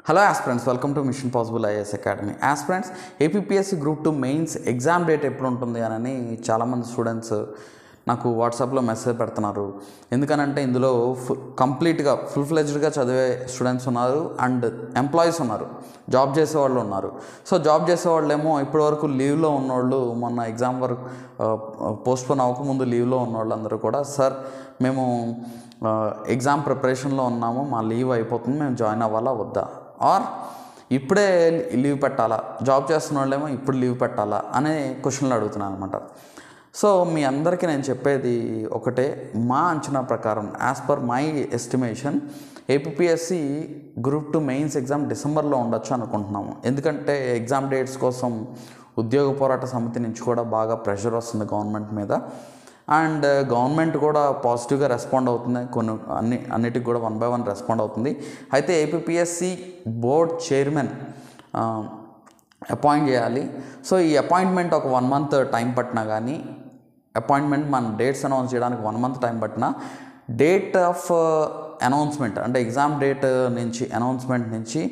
Hello aspirants, welcome to Mission Possible IAS Academy. Aspirants, APPSC Group 2 mains exam date ఎప్పుడు ఉంటుంది అని చాలామంది students నాకు వాట్సాప్లో మెసేజ్ పెడుతున్నారు. ఎందుకనంటే ఇందులో కంప్లీట్గా ఫుల్ ఫ్లెడ్జ్డ్గా చదివే స్టూడెంట్స్ ఉన్నారు అండ్ ఎంప్లాయీస్ ఉన్నారు, జాబ్ చేసేవాళ్ళు ఉన్నారు. సో జాబ్ చేసేవాళ్ళు ఏమో ఇప్పటివరకు లీవ్లో ఉన్నవాళ్ళు, మొన్న ఎగ్జామ్ వరకు పోస్ట్పోన్ అవ్వకముందు లీవ్లో ఉన్నవాళ్ళు అందరూ కూడా, సార్ మేము ఎగ్జామ్ ప్రిపరేషన్లో ఉన్నాము, మా లీవ్ అయిపోతుంది, మేము జాయిన్ అవ్వాలా వద్దా, ఆర్ ఇప్పుడే లీవ్ పెట్టాలా, జాబ్ చేస్తున్న వాళ్ళేమో ఇప్పుడు లీవ్ పెట్టాలా అనే క్వశ్చన్లు అడుగుతున్నాను అనమాట. సో మీ అందరికీ నేను చెప్పేది ఒకటే, మా అంచనా ప్రకారం as per my estimation APSC group 2 mains exam డిసెంబర్లో ఉండొచ్చు అనుకుంటున్నాము. ఎందుకంటే ఎగ్జామ్ డేట్స్ కోసం ఉద్యోగ పోరాట సమితి నుంచి కూడా బాగా ప్రెషర్ వస్తుంది గవర్నమెంట్ మీద, అండ్ గవర్నమెంట్ కూడా పాజిటివ్గా రెస్పాండ్ అవుతుంది, అన్నిటికి కూడా 1 by 1 రెస్పాండ్ అవుతుంది. అయితే ఏపీఎస్సి బోర్డ్ చైర్మన్ అపాయింట్ చేయాలి. సో ఈ అపాయింట్మెంట్ ఒక 1 month టైం పట్టినా కానీ, అపాయింట్మెంట్ మన డేట్స్ అనౌన్స్ చేయడానికి 1 month టైం పట్టినా, డేట్ ఆఫ్ అనౌన్స్మెంట్ అంటే ఎగ్జామ్ డేట్ నుంచి అనౌన్స్మెంట్ నుంచి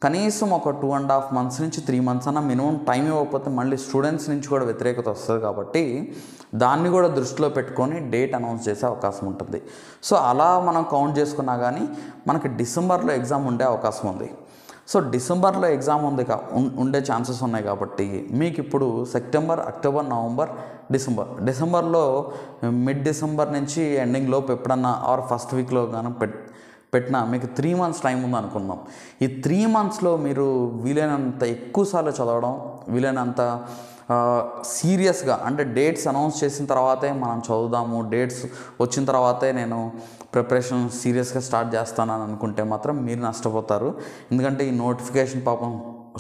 కనీసం ఒక 2.5 months నుంచి 3 months అన్న మినిమం టైం ఇవ్వకపోతే మళ్ళీ స్టూడెంట్స్ నుంచి కూడా వ్యతిరేకత వస్తుంది. కాబట్టి దాన్ని కూడా దృష్టిలో పెట్టుకొని డేట్ అనౌన్స్ చేసే అవకాశం ఉంటుంది. సో అలా మనం కౌంట్ చేసుకున్నా కానీ మనకి డిసెంబర్లో ఎగ్జామ్ ఉండే అవకాశం ఉంది. సో డిసెంబర్లో ఎగ్జామ్ ఉండే ఛాన్సెస్ ఉన్నాయి. కాబట్టి మీకు ఇప్పుడు సెప్టెంబర్, అక్టోబర్, నవంబర్, డిసెంబర్లో మిడ్ డిసెంబర్ నుంచి ఎండింగ్ లోపు ఎప్పుడన్నా ఆర్ ఫస్ట్ వీక్లో కానీ పెట్టినా మీకు 3 months టైం ఉంది అనుకుందాం. ఈ 3 monthsలో మీరు వీలైనంత ఎక్కువసార్లు చదవడం, వీలైనంత సీరియస్గా, అంటే డేట్స్ అనౌన్స్ చేసిన తర్వాతే మనం చదువుదాము, డేట్స్ వచ్చిన తర్వాతే నేను ప్రిపరేషన్ సీరియస్గా స్టార్ట్ చేస్తానని అనుకుంటే మాత్రం మీరు నష్టపోతారు. ఎందుకంటే ఈ నోటిఫికేషన్ పాపం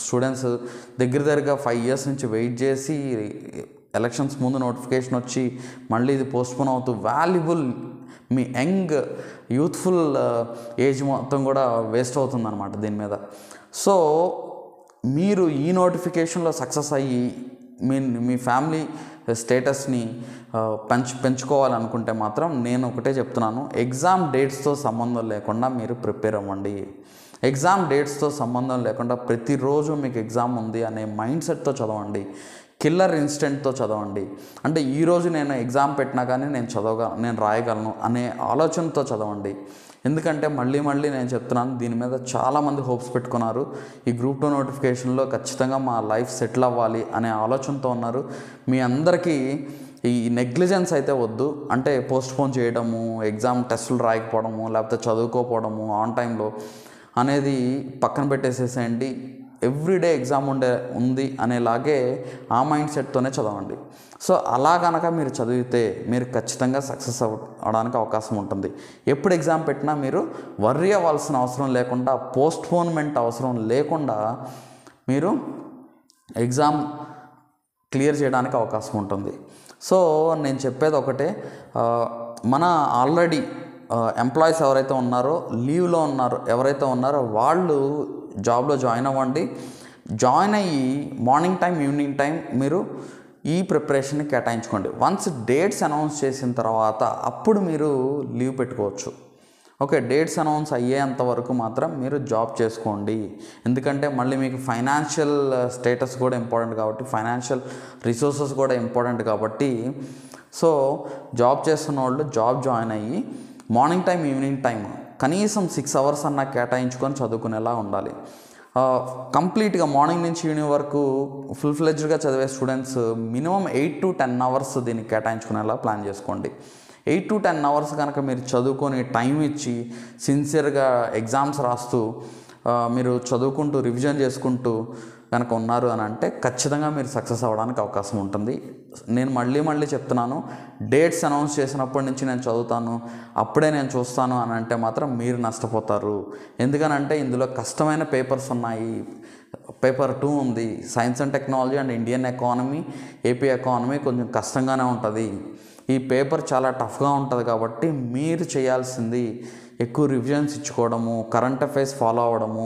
స్టూడెంట్స్ దగ్గరగా 5 years నుంచి వెయిట్ చేసి ఎలక్షన్స్ ముందు నోటిఫికేషన్ వచ్చి మళ్ళీ ఇది పోస్ట్పోన్ అవుతూ వాల్యుబుల్ మీ యంగ్ యూత్ఫుల్ ఏజ్ మొత్తం కూడా వేస్ట్ అవుతుందన్నమాట దీని మీద. సో మీరు ఈ నోటిఫికేషన్లో సక్సెస్ అయ్యి మీ ఫ్యామిలీ స్టేటస్ని పెంచుకోవాలనుకుంటే మాత్రం నేను ఒకటే చెప్తున్నాను, ఎగ్జామ్ డేట్స్తో సంబంధం లేకుండా మీరు ప్రిపేర్ అవ్వండి. ఎగ్జామ్ డేట్స్తో సంబంధం లేకుండా ప్రతిరోజు మీకు ఎగ్జామ్ ఉంది అనే మైండ్ సెట్తో చదవండి, కిల్లర్ ఇన్స్టెంట్తో చదవండి. అంటే ఈరోజు నేను ఎగ్జామ్ పెట్టినా కానీ నేను రాయగలను అనే ఆలోచనతో చదవండి. ఎందుకంటే మళ్ళీ నేను చెప్తున్నాను, దీని మీద చాలామంది హోప్స్ పెట్టుకున్నారు. ఈ గ్రూప్ 2 నోటిఫికేషన్లో ఖచ్చితంగా మా లైఫ్ సెటిల్ అవ్వాలి అనే ఆలోచనతో ఉన్నారు. మీ అందరికీ ఈ నెగ్లిజెన్స్ అయితే వద్దు, అంటే పోస్ట్పోన్ చేయడము, ఎగ్జామ్ టెస్టులు రాయకపోవడము, లేకపోతే చదువుకోకపోవడము ఆన్ టైంలో అనేది పక్కన పెట్టేసేసేయండి. ఎవ్రీడే ఎగ్జామ్ ఉంది అనేలాగే ఆ మైండ్ సెట్తోనే చదవండి. సో అలా కనుక మీరు చదివితే మీరు ఖచ్చితంగా సక్సెస్ అవడానికి అవకాశం ఉంటుంది. ఎప్పుడు ఎగ్జామ్ పెట్టినా మీరు వర్రీ అవ్వాల్సిన అవసరం లేకుండా, పోస్ట్పోన్మెంట్ అవసరం లేకుండా మీరు ఎగ్జామ్ క్లియర్ చేయడానికి అవకాశం ఉంటుంది. సో నేను చెప్పేది ఒకటే, మన ఆల్రెడీ ఎంప్లాయీస్ ఎవరైతే ఉన్నారో, లీవ్లో ఎవరైతే ఉన్నారో వాళ్ళు జాబ్లో జాయిన్ అవ్వండి. జాయిన్ అయ్యి మార్నింగ్ టైం, ఈవినింగ్ టైం మీరు ఈ ప్రిపరేషన్ని కేటాయించుకోండి. వన్స్ డేట్స్ అనౌన్స్ చేసిన తర్వాత అప్పుడు మీరు లీవ్ పెట్టుకోవచ్చు. ఓకే, డేట్స్ అనౌన్స్ అయ్యేంత వరకు మాత్రం మీరు జాబ్ చేసుకోండి. ఎందుకంటే మళ్ళీ మీకు ఫైనాన్షియల్ స్టేటస్ కూడా ఇంపార్టెంట్ కాబట్టి, ఫైనాన్షియల్ రిసోర్సెస్ కూడా ఇంపార్టెంట్ కాబట్టి, సో జాబ్ చేస్తున్న వాళ్ళు జాబ్ జాయిన్ అయ్యి మార్నింగ్ టైం, ఈవినింగ్ టైం కనీసం 6 hours అన్నా కేటాయించుకొని చదువుకునేలా ఉండాలి. కంప్లీట్గా మార్నింగ్ నుంచి ఈవినింగ్ వరకు ఫుల్ ఫ్లెడ్జ్డ్గా చదివే స్టూడెంట్స్ మినిమం 8 to 10 hours దీన్ని కేటాయించుకునేలా ప్లాన్ చేసుకోండి. 8 to 10 hours కనుక మీరు చదువుకొని టైం ఇచ్చి సిన్సియర్గా ఎగ్జామ్స్ రాస్తూ మీరు చదువుకుంటూ రివిజన్ చేసుకుంటూ కనుక ఉన్నారు అని అంటే ఖచ్చితంగా మీరు సక్సెస్ అవ్వడానికి అవకాశం ఉంటుంది. నేను మళ్ళీ చెప్తున్నాను, డేట్స్ అనౌన్స్ చేసినప్పటి నుంచి నేను చదువుతాను, అప్పుడే నేను చూస్తాను అని అంటే మాత్రం మీరు నష్టపోతారు. ఎందుకనంటే ఇందులో కష్టమైన పేపర్స్ ఉన్నాయి. పేపర్ 2 ఉంది, science and technology and Indian economy, AP economy కొంచెం కష్టంగానే ఉంటుంది. ఈ పేపర్ చాలా టఫ్గా ఉంటుంది. కాబట్టి మీరు చేయాల్సింది ఎక్కువ రివిజన్స్ ఇచ్చుకోవడము, కరెంట్ అఫైర్స్ ఫాలో అవ్వడము,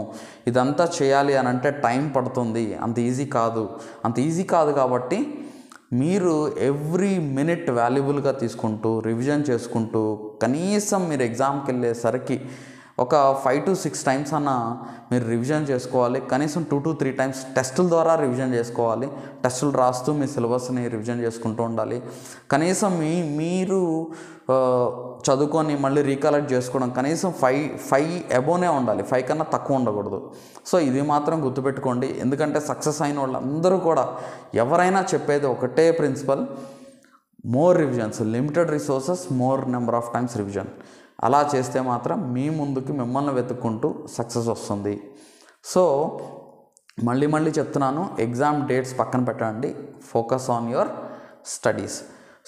ఇదంతా చేయాలి అని అంటే టైం పడుతుంది, అంత ఈజీ కాదు. కాబట్టి మీరు ఎవ్రీ మినిట్ వాల్యుబుల్గా తీసుకుంటూ రివిజన్ చేసుకుంటూ కనీసం మీరు ఎగ్జామ్కి వెళ్ళేసరికి ఒక 5 to 6 టైమ్స్ అన్న మీరు రివిజన్ చేసుకోవాలి. కనీసం 2 to 3 టైమ్స్ టెస్టుల ద్వారా రివిజన్ చేసుకోవాలి. టెస్టులు రాస్తూ మీ సిలబస్ని రివిజన్ చేసుకుంటూ ఉండాలి. కనీసం మీరు చదువుకొని మళ్ళీ రీకలెక్ట్ చేసుకోవడం కనీసం 5 అబోనే ఉండాలి, 5 కన్నా తక్కువ ఉండకూడదు. సో ఇది మాత్రం గుర్తుపెట్టుకోండి. ఎందుకంటే సక్సెస్ అయిన వాళ్ళందరూ కూడా ఎవరైనా చెప్పేది ఒకటే principle, more revisions, limited resources, more number of times revision. అలా చేస్తే మాత్రం మీ ముందుకి మిమ్మల్ని వెతుక్కుంటూ సక్సెస్ వస్తుంది. సో మళ్ళీ చెప్తున్నాను, ఎగ్జామ్ డేట్స్ పక్కన పెట్టండి, focus on your studies.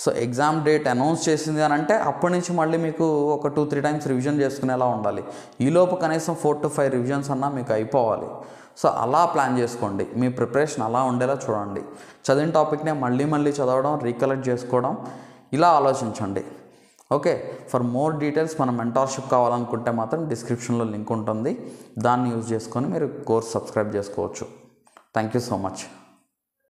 So exam date announce చేసింది అని అంటే అప్పటి నుంచి మళ్ళీ మీకు ఒక 2-3 టైమ్స్ రివిజన్ చేసుకునేలా ఉండాలి. ఈలోపు కనీసం 4 to 5 రివిజన్స్ అన్నా మీకు అయిపోవాలి. సో అలా ప్లాన్ చేసుకోండి, మీ ప్రిపరేషన్ అలా ఉండేలా చూడండి. చదివిన టాపిక్నే మళ్ళీ చదవడం, రీకలెక్ట్ చేసుకోవడం, ఇలా ఆలోచించండి. ఓకే, ఫర్ మోర్ డీటెయిల్స్ మన మెంటార్షిప్ కావాలనుకుంటే మాత్రం డిస్క్రిప్షన్లో లింక్ ఉంటుంది, దాన్ని యూజ్ చేసుకొని మీరు కోర్స్ సబ్స్క్రైబ్ చేసుకోవచ్చు. Thank you so much.